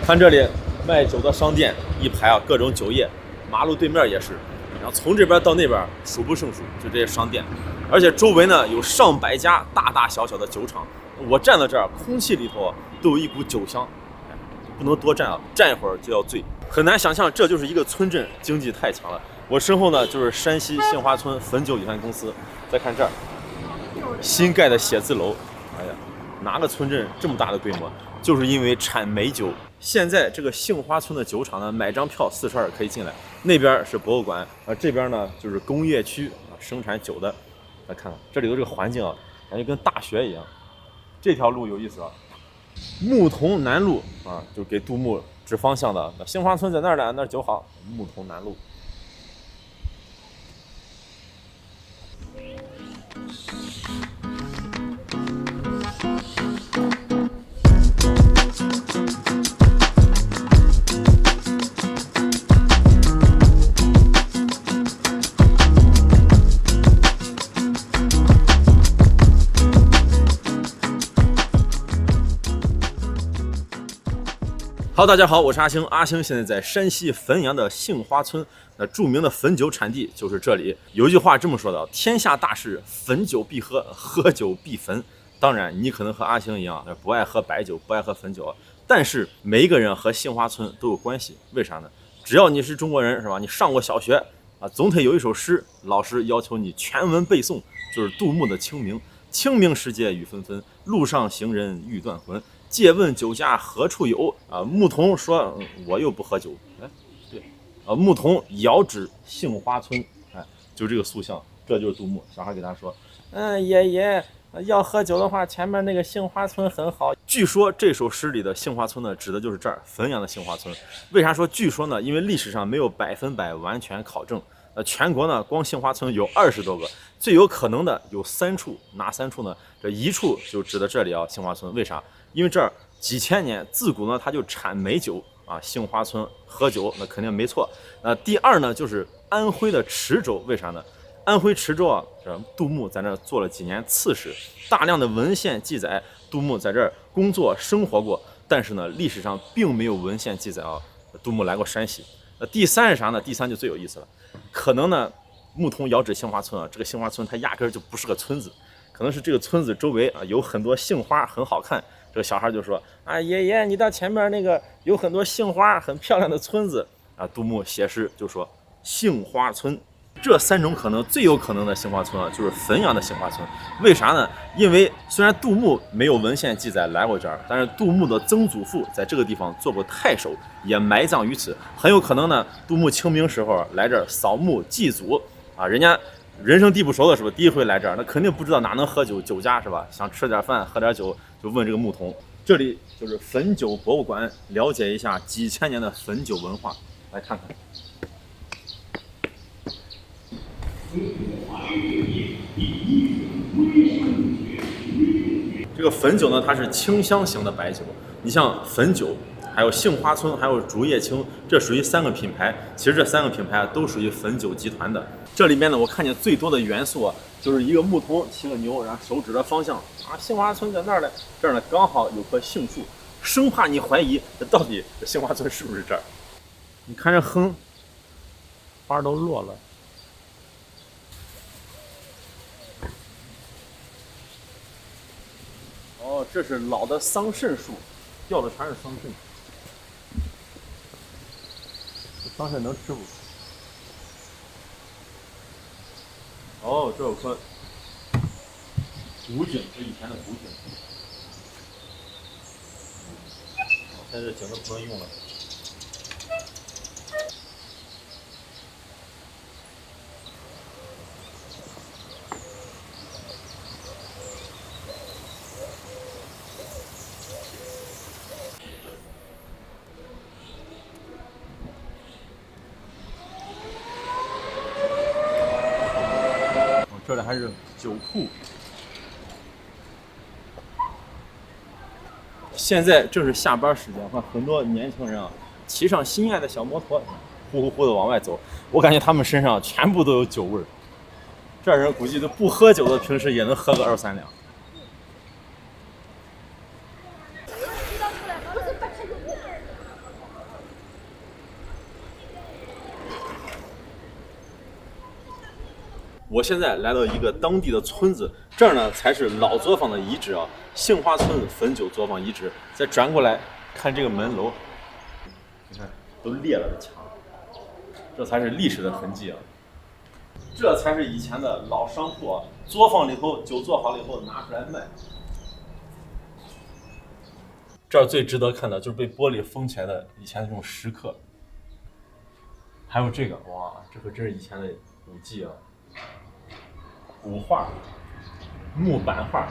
看这里卖酒的商店一排啊，各种酒业，马路对面也是，然后从这边到那边数不胜数，就这些商店，而且周围呢有上百家大大小小的酒厂。我站在这儿，空气里头都有一股酒香，不能多站啊，站一会儿就要醉。很难想象这就是一个村镇，经济太强了。我身后呢就是山西杏花村汾酒有限公司。再看这儿，新盖的写字楼，哎呀，哪个村镇这么大的规模？就是因为产美酒。现在这个杏花村的酒厂呢，买张票42可以进来。那边是博物馆，这边呢就是工业区啊，生产酒的。来看看这里头这个环境啊，感觉跟大学一样。这条路有意思啊，牧童南路啊，就给杜牧指方向的。杏花村在那儿呢，那儿酒好，牧童南路。好，大家好，我是阿星。阿星现在在山西汾阳的杏花村，那著名的汾酒产地就是这里。有一句话这么说的：天下大事，汾酒必喝，喝酒必汾。当然，你可能和阿星一样，不爱喝白酒，不爱喝汾酒，但是每一个人和杏花村都有关系。为啥呢？只要你是中国人，是吧？你上过小学啊，总得有一首诗，老师要求你全文背诵，就是杜牧的《清明》。清明时节雨纷纷，路上行人欲断魂。借问酒家何处有？啊，牧童说，我又不喝酒。哎，对，牧童遥指杏花村，哎，就这个塑像，这就是杜牧。小孩给他说，爷爷要喝酒的话，前面那个杏花村很好。据说这首诗里的杏花村呢，指的就是这儿汾阳的杏花村。为啥说据说呢？因为历史上没有100%完全考证。全国呢，光杏花村有20多个，最有可能的有3处，哪3处呢？这一处就指的这里啊，杏花村。为啥？因为这儿几千年自古呢，它就产美酒啊，杏花村喝酒那肯定没错。第二呢，就是安徽的池州，为啥呢？安徽池州啊，这杜牧在那儿做了几年刺史，大量的文献记载杜牧在这儿工作生活过，但是呢，历史上并没有文献记载啊，杜牧来过山西。第三是啥呢？第三就最有意思了，可能呢，牧童遥指杏花村啊，这个杏花村它压根儿就不是个村子，可能是这个村子周围啊有很多杏花很好看。这个小孩就说啊，爷爷，你到前面那个有很多杏花很漂亮的村子啊。杜牧写诗就说杏花村。这3种可能，最有可能的杏花村啊，就是汾阳的杏花村。为啥呢？因为虽然杜牧没有文献记载来过这儿，但是杜牧的曾祖父在这个地方做过太守，也埋葬于此。很有可能呢，杜牧清明时候来这儿扫墓祭祖啊，人家人生地不熟的是吧？第一回来这儿，那肯定不知道哪能喝酒，酒家是吧？想吃点饭喝点酒，就问这个牧童。这里就是汾酒博物馆，了解一下几千年的汾酒文化，来看看。这个汾酒呢，它是清香型的白酒。你像汾酒，还有杏花村，还有竹叶青，这属于3个品牌。其实这3个品牌都属于汾酒集团的。这里面呢，我看见最多的元素啊，就是一个牧童骑个牛，然后手指着方向啊，杏花村在那儿呢。这儿呢刚好有棵杏树，生怕你怀疑这到底这杏花村是不是这儿。你看这横，花都落了。哦，这是老的桑葚树，掉的全是桑葚。这桑葚能吃不？哦，这有棵古井，是以前的古井。现在这井都不能用了。这里还是酒铺。现在正是下班时间，看很多年轻人啊，骑上心爱的小摩托，呼呼呼的往外走。我感觉他们身上全部都有酒味儿。这人估计都不喝酒的，平时也能喝个2、3两。我现在来到一个当地的村子，这儿呢才是老作坊的遗址啊，杏花村汾酒作坊遗址。再转过来看这个门楼，你看都裂了的墙，这才是历史的痕迹啊。这才是以前的老商铺啊，作坊里头酒做好了以后拿出来卖。这儿最值得看的就是被玻璃封起来的以前的这种石刻，还有这个，哇，这可真是以前的古迹啊。古画、木板画。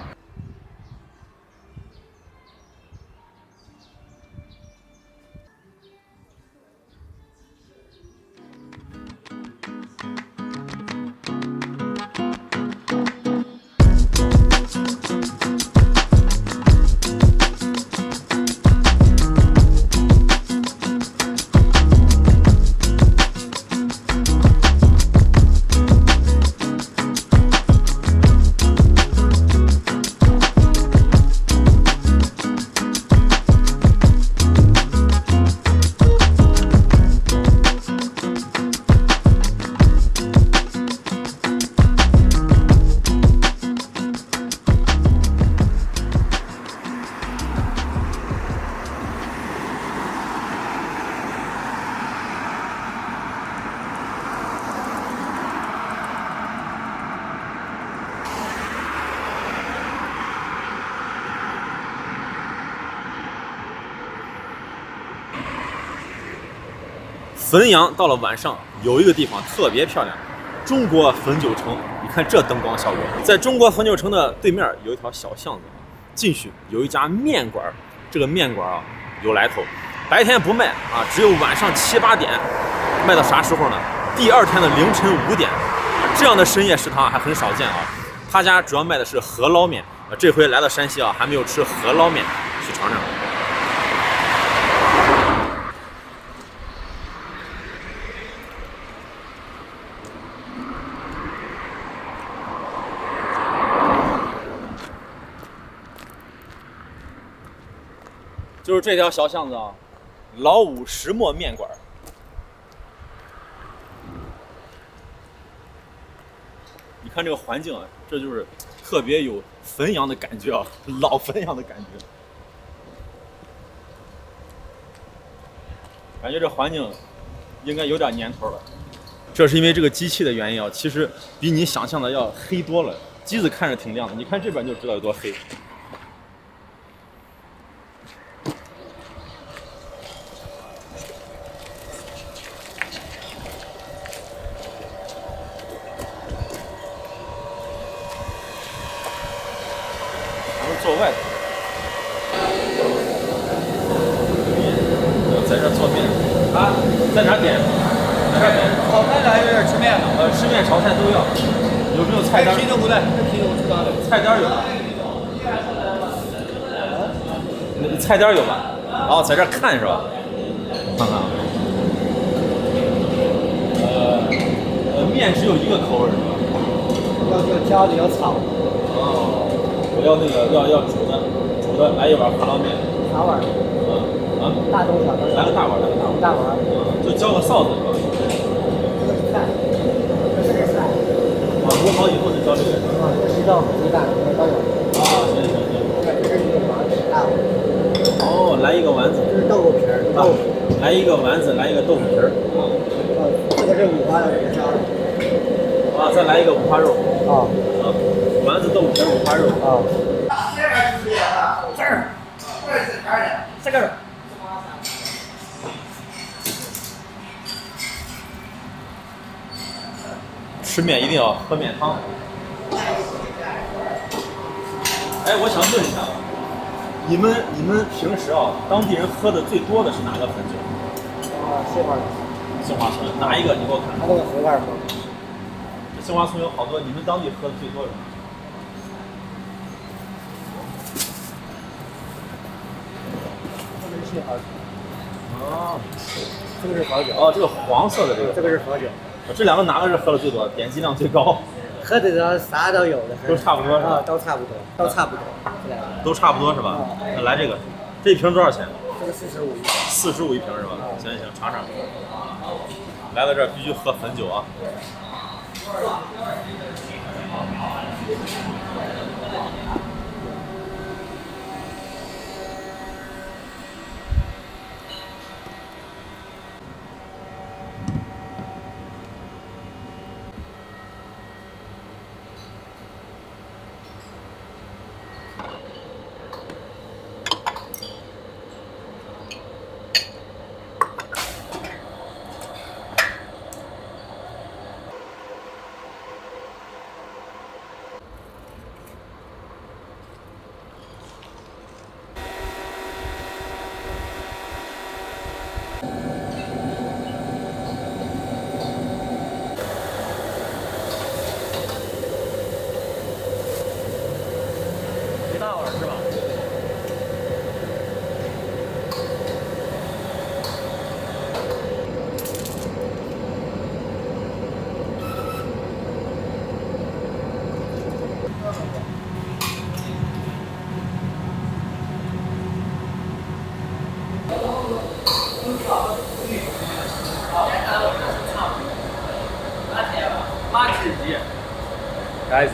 汾阳到了晚上，有一个地方特别漂亮，中国汾酒城。你看这灯光效果，在中国汾酒城的对面有一条小巷子，进去有一家面馆。这个面馆啊有来头，白天不卖啊，只有晚上7、8点，卖到啥时候呢？第2天的凌晨5点。这样的深夜食堂还很少见啊。他家主要卖的是饸捞面，这回来到山西啊，还没有吃饸捞面，去尝尝。就是这条小巷子啊，老五石磨面馆。你看这个环境啊，这就是特别有汾阳的感觉啊，老汾阳的感觉。感觉这环境应该有点年头了。这是因为这个机器的原因啊，其实比你想象的要黑多了。机子看着挺亮的，你看这边就知道有多黑。做外头，在这做面啊，在哪点？在这点。炒菜的还是吃面的？吃面炒菜都要。有没有菜单？皮的不对，皮的我知道的。菜单有吗？菜单有吧？然后在这看是吧？看看啊。面只有一个口味是吧？要加的要炒。哦。我要那个要煮的，来一碗饸捞面。啥碗？大中小。来个大碗，大碗。就浇个臊子是吧？菜，这是菜。煮好以后再浇这个。这是豆腐、鸡蛋都有。行。这是一个丸子，大碗。哦，来一个丸子。这是豆腐皮儿。豆腐。来一个丸子，来一个豆腐皮儿。这个是五花肉。再来一个五花肉。丸子、豆腐皮、五花肉。这个。吃面一定要喝面汤。哎，我想问一下，你们平时啊，当地人喝的最多的是哪个汾酒？杏花村。杏花村哪一个？你给我看。他那个河盖风。杏花村有好多，你们当地喝的最多的。这个是杏花酒。哦，这个是黄酒。哦，这个黄色的这个，这个是黄酒。这两个哪个是喝的最多，点击量最高？喝的啥都有的，都差不多是吧？啊，都差不多，都差不多，这两个都差不多是吧？那来这个，这一瓶多少钱这个45一瓶。45一瓶是吧？行行，尝尝。来到这儿必须喝汾酒啊！一大碗是吧？啥意思？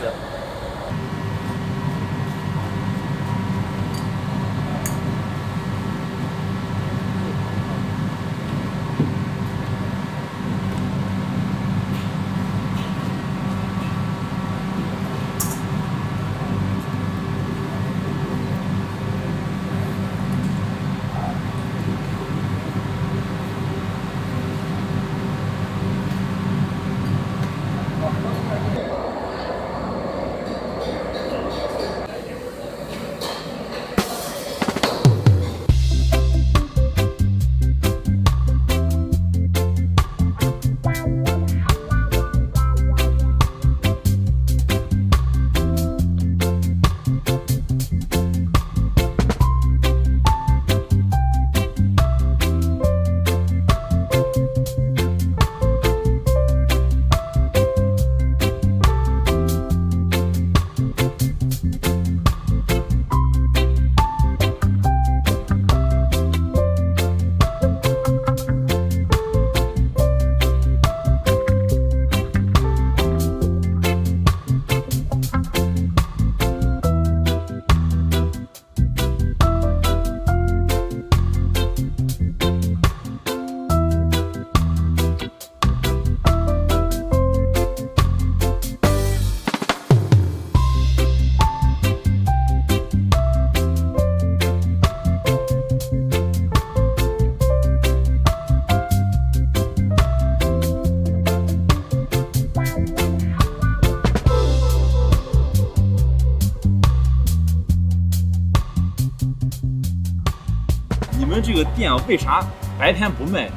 你们这个店啊，为啥白天不卖，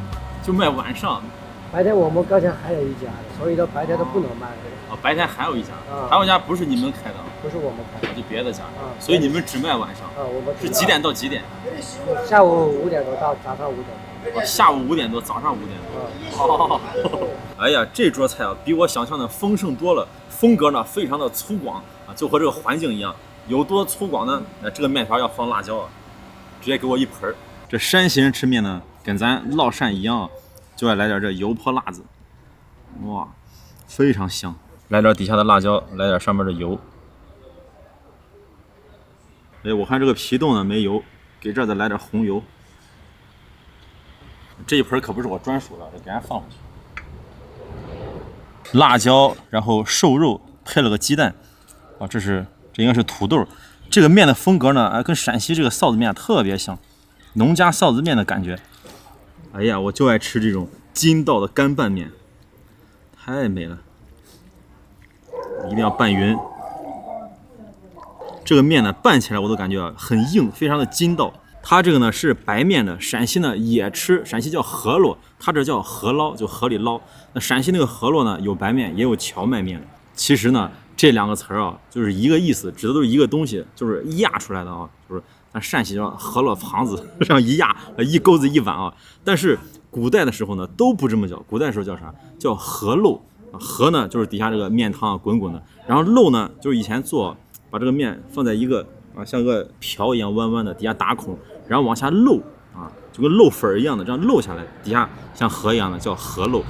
就卖晚上？白天我们刚才还有一家的，所以说白天都不能卖的。白天还有一家，啊还有一家不是你们开的，不是我们开的。就别的家，啊所以你们只卖晚上。我们是几点到几点？下午5点多到早上5点多。下午5点多，早上5点多。哎呀，这桌菜啊，比我想象的丰盛多了，风格呢非常的粗犷啊，就和这个环境一样。有多粗犷呢？这个面条要放辣椒啊，直接给我一盆儿。这山西人吃面呢，跟咱烙鳝一样，就爱来点这油泼辣子，哇，非常香。来点底下的辣椒，来点上面的油。哎，我看这个皮冻呢没油，给这儿再来点红油。这一盆可不是我专属的，得给人放回去。辣椒，然后瘦肉，配了个鸡蛋。啊，这应该是土豆。这个面的风格呢，跟陕西这个臊子面特别像，农家臊子面的感觉。哎呀，我就爱吃这种筋道的干拌面，太美了。一定要拌匀。这个面呢，拌起来我都感觉很硬，非常的筋道。它这个呢是白面的，陕西呢也吃，陕西叫河洛，它这叫河捞，就河里捞。那陕西那个河洛呢有白面，也有荞麦面。其实呢这两个词儿啊就是一个意思，指的都是一个东西，就是压出来的啊，就是咱陕西叫河洛旁子，这样一压，一钩子一碗啊。但是古代的时候呢都不这么叫，古代的时候叫啥？叫河漏。河呢就是底下这个面汤啊滚滚的，然后漏呢就是以前做把这个面放在一个像个瓢一样弯弯的，底下打孔，然后往下漏啊，就跟漏粉一样的这样漏下来，底下像河一样的叫河漏。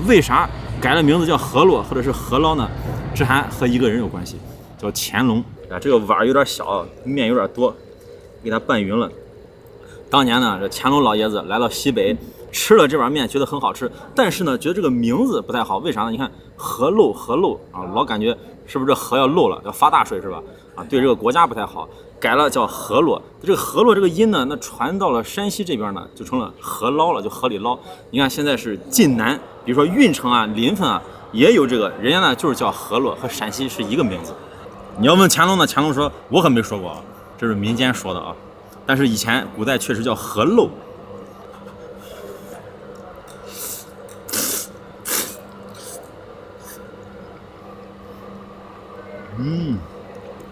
为啥改了名字叫河洛或者是河捞呢？这还和一个人有关系，叫乾隆啊。这个碗有点小，面有点多，给它拌匀了。当年呢，这乾隆老爷子来到西北，吃了这碗面，觉得很好吃，但是呢，觉得这个名字不太好。为啥呢？你看河漏河漏啊，老感觉是不是这河要漏了，要发大水是吧？啊，对这个国家不太好，改了叫河洛。这个河洛这个音呢，那传到了山西这边呢，就成了河捞了，就河里捞。你看现在是晋南，比如说运城啊、临汾啊，也有这个，人家呢就是叫河洛，和陕西是一个名字。你要问乾隆呢，乾隆说我可没说过啊，这是民间说的啊。但是以前古代确实叫河漏。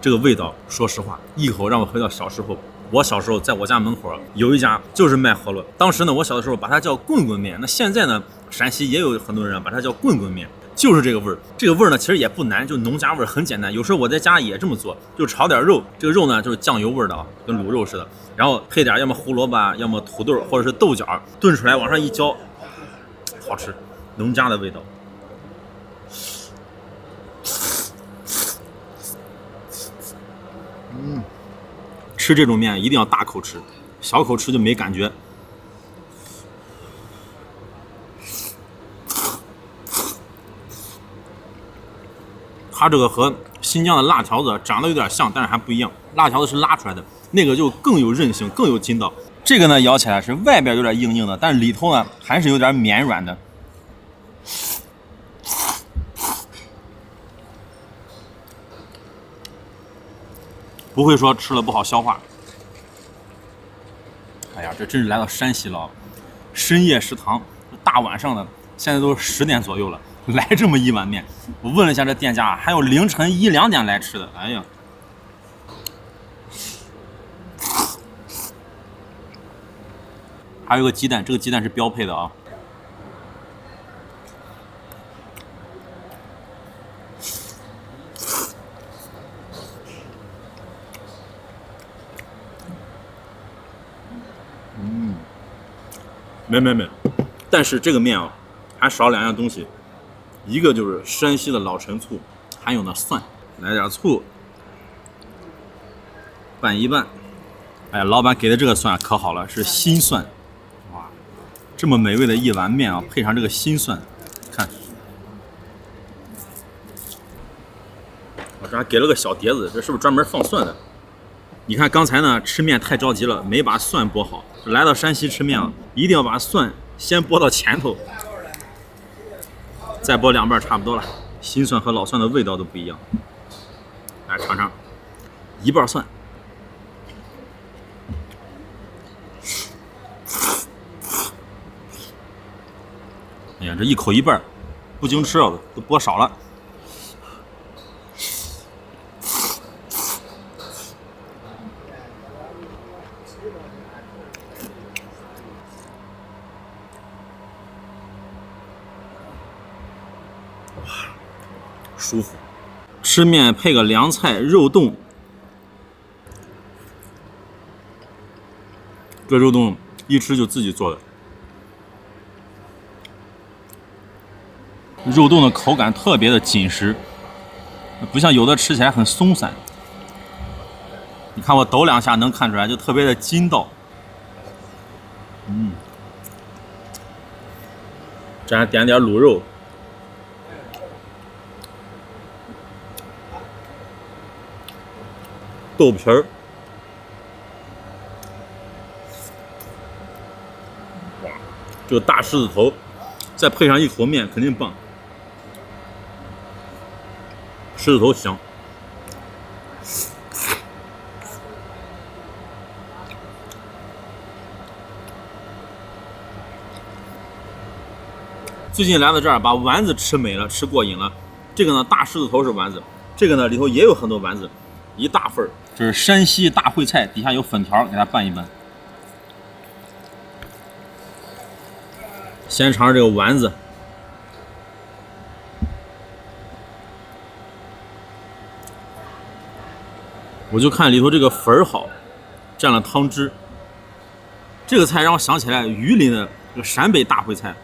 这个味道，说实话，一口让我回到小时候。我小时候在我家门口有一家就是卖河洛，当时呢，我小的时候把它叫棍棍面。那现在呢，陕西也有很多人把它叫棍棍面，就是这个味儿。这个味儿呢，其实也不难，就农家味儿，很简单。有时候我在家也这么做，就炒点肉，这个肉呢就是酱油味的啊，跟卤肉似的，然后配点要么胡萝卜，要么土豆或者是豆角，炖出来往上一浇，好吃，农家的味道。吃这种面一定要大口吃，小口吃就没感觉。它这个和新疆的辣条子长得有点像，但是还不一样。辣条子是拉出来的，那个就更有韧性，更有筋道。这个呢，咬起来是外边有点硬硬的，但是里头呢还是有点绵软的。不会说吃了不好消化。哎呀，这真是来到山西了，深夜食堂，大晚上的，现在都10点左右了，来这么一碗面。我问了一下这店家，还有凌晨1、2点来吃的。哎呀，还有个鸡蛋，这个鸡蛋是标配的啊。没，但是这个面啊，还少2样东西，一个就是山西的老陈醋，还有呢蒜，来点醋，拌一拌。哎，老板给的这个蒜可好了，是新蒜，哇，这么美味的一碗面啊，配上这个新蒜，看，我这还给了个小碟子，这是不是专门放蒜的？你看刚才呢吃面太着急了，没把蒜剥好。来到山西吃面啊，一定要把蒜先剥到前头，再剥2瓣差不多了。新蒜和老蒜的味道都不一样。来尝尝，1瓣蒜，哎呀，这一口1瓣，不经吃啊，都剥少了。舒服，吃面配个凉菜肉冻，这肉冻一吃就自己做的，肉冻的口感特别的紧实，不像有的吃起来很松散。你看我抖2下能看出来，就特别的筋道。这还点点卤肉。豆皮儿，哇，这个大狮子头，再配上一口面，肯定棒。狮子头香，最近来到这儿，把丸子吃美了，吃过瘾了。这个呢，大狮子头是丸子，这个呢里头也有很多丸子，一大份儿。这是山西大烩菜，底下有粉条，给它拌一拌。先尝尝这个丸子，我就看里头这个粉儿好，蘸了汤汁。这个菜让我想起来榆林的这个陕北大烩菜。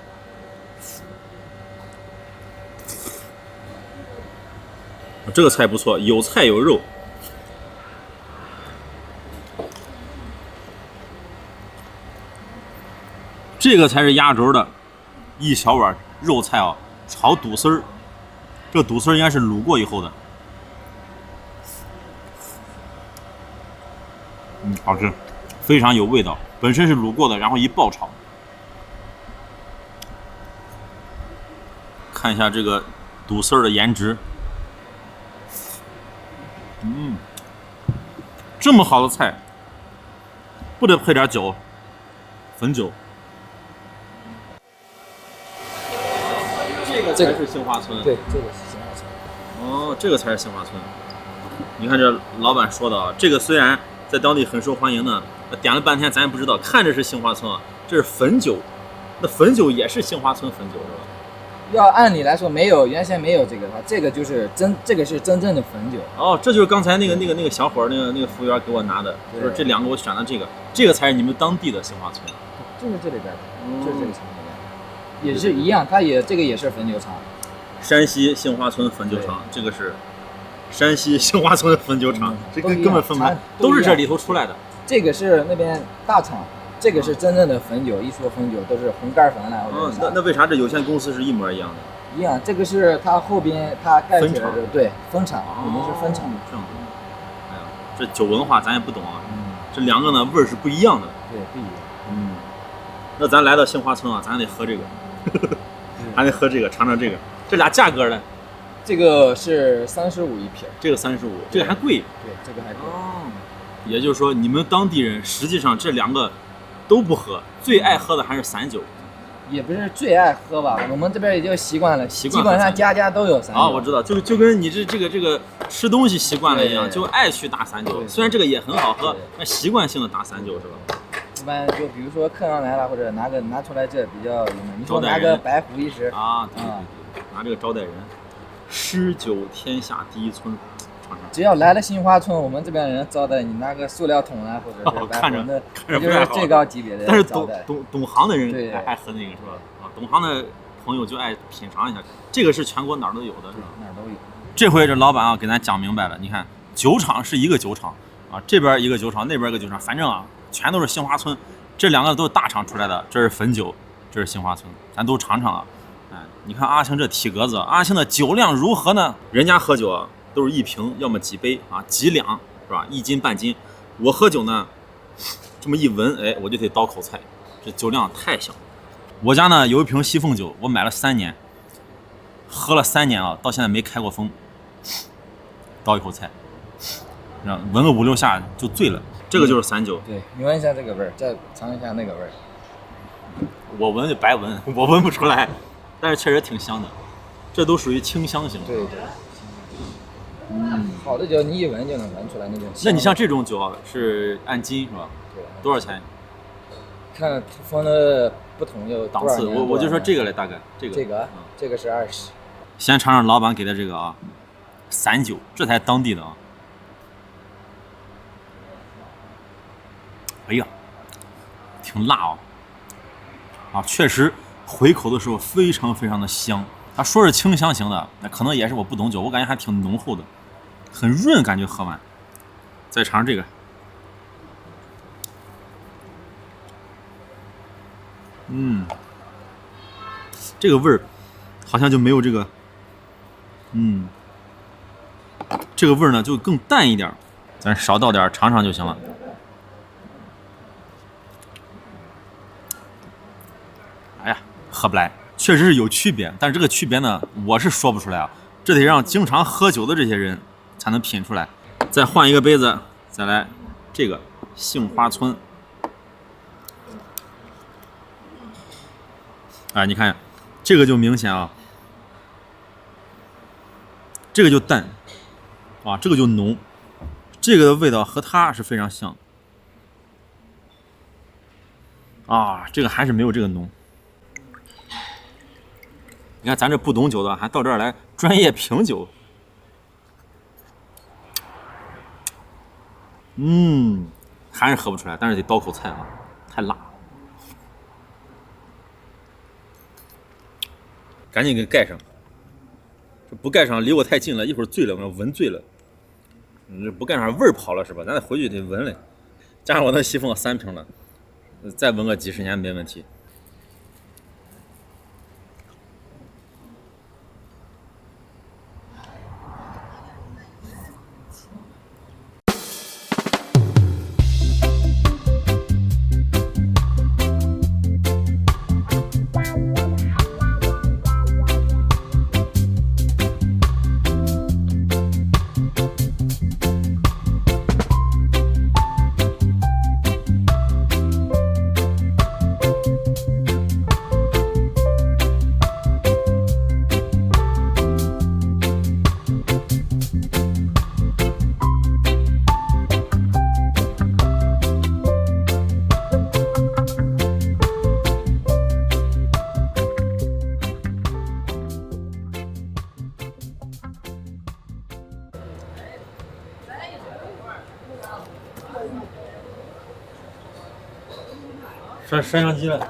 这个菜不错，有菜有肉。这个才是压轴的，一小碗肉菜啊，炒肚丝儿。这肚丝儿应该是卤过以后的，好吃，非常有味道。本身是卤过的，然后一爆炒。看一下这个肚丝儿的颜值。这么好的菜，不得配点酒，汾酒。这个才是杏花村。对，这个是杏花村。哦，这个才是杏花村。你看这老板说的啊，这个虽然在当地很受欢迎呢，点了半天咱也不知道，看着是杏花村啊，这是汾酒，那汾酒也是杏花村汾酒是吧？要按理来说没有，原先没有这个的话，这个就是这个是真正的汾酒。哦，这就是刚才那个小伙那个服务员给我拿的，就是这两个我选了这个才是你们当地的杏花村。就是这里边的，就是这个厂里边，也是一样，它这个也是汾酒厂。山西杏花村汾酒厂，这个是山西杏花村汾酒厂，这根本分不开，都是这里头出来的。这个是那边大厂。这个是真正的汾酒，一说汾酒都是红盖粉啦，或者啥。那为啥这有限公司是一模一样的？一样，这个是它后边它盖起来的，对，分厂，我们是分厂。这样子。哎呀，这酒文化咱也不懂啊。这两个呢味儿是不一样的。对，不一样。那咱来到杏花村啊，咱得喝这个，还得喝这个，尝尝这个。这俩价格呢？这个是35一瓶，这个35，这个还贵。对，这个还贵。哦。也就是说，你们当地人实际上这两个都不喝，最爱喝的还是散酒。也不是最爱喝吧，我们这边也就习惯了，基本上家家都有散酒。啊，我知道，就跟你这个吃东西习惯了一样，就爱去打散酒。虽然这个也很好喝，但习惯性的打散酒是吧？一般就比如说客人来了，或者拿出来这比较有名，你说拿个白虎10啊，对，拿这个招待人，诗酒天下第一村。只要来了杏花村，我们这边人招待你拿个塑料桶啊，或者是白壶的，就是最高级别的。但是懂行的人爱喝那个是吧？啊，懂行的朋友就爱品尝一下。这个是全国哪儿都有的，是吧？哪儿都有。这回这老板啊给咱讲明白了，你看酒厂是一个酒厂啊，这边一个酒厂，那边一个酒厂，反正啊全都是杏花村，这两个都是大厂出来的，这是汾酒，这是杏花村，咱都尝尝啊。哎，你看阿青这体格子，阿青的酒量如何呢？人家喝酒啊。都是一瓶，要么几杯啊，几两是吧？1斤半斤。我喝酒呢，这么一闻，哎，我就得倒口菜，这酒量太小。我家呢有一瓶西凤酒，我买了3年，喝了3年了，到现在没开过封。倒一口菜，闻个5、6下就醉了。这个就是散酒。对，你闻一下这个味儿，再尝一下那个味儿。我闻就白闻，我闻不出来，但是确实挺香的。这都属于清香型。对。好的酒你一闻就能闻出来那种。那你像这种酒啊，是按斤是吧？对。多少钱？看分的不同有档次。我就说这个嘞，大概这个是20。先尝尝老板给的这个啊，散酒，这才当地的啊。哎呀，挺辣啊！啊，确实回口的时候非常非常的香。他说是清香型的，那可能也是我不懂酒，我感觉还挺浓厚的，很润，感觉喝完。再尝尝这个，这个味儿好像就没有这个，这个味儿呢就更淡一点，咱少倒点尝尝就行了。哎呀，喝不来。确实是有区别，但是这个区别呢，我是说不出来啊，这得让经常喝酒的这些人才能品出来。再换一个杯子，再来这个杏花村。哎，你看这个就明显啊，这个就淡啊，这个就浓，这个的味道和它是非常像啊，这个还是没有这个浓。你看咱这不懂酒的还到这儿来专业评酒，还是喝不出来，但是得倒口菜啊，太辣，赶紧给盖上，这不盖上离我太近了，一会儿醉了，我闻醉了。你这不盖上味儿跑了是吧？咱得回去得闻嘞。加上我那西凤3瓶了，再闻个几十年没问题。上摄像机了，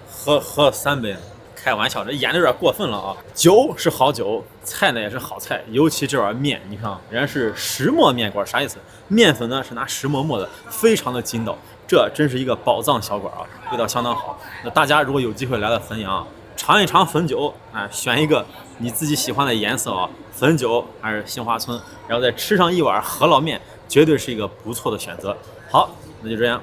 喝3杯，开玩笑，这演的有点过分了啊！酒是好酒，菜呢也是好菜，尤其这碗面，你看啊，人家是石磨面馆，啥意思？面粉呢是拿石磨磨的，非常的筋道，这真是一个宝藏小馆啊，味道相当好。那大家如果有机会来到汾阳，尝一尝汾酒，选一个你自己喜欢的颜色啊，汾酒还是杏花村，然后再吃上一碗饸饹面，绝对是一个不错的选择。好，那就这样。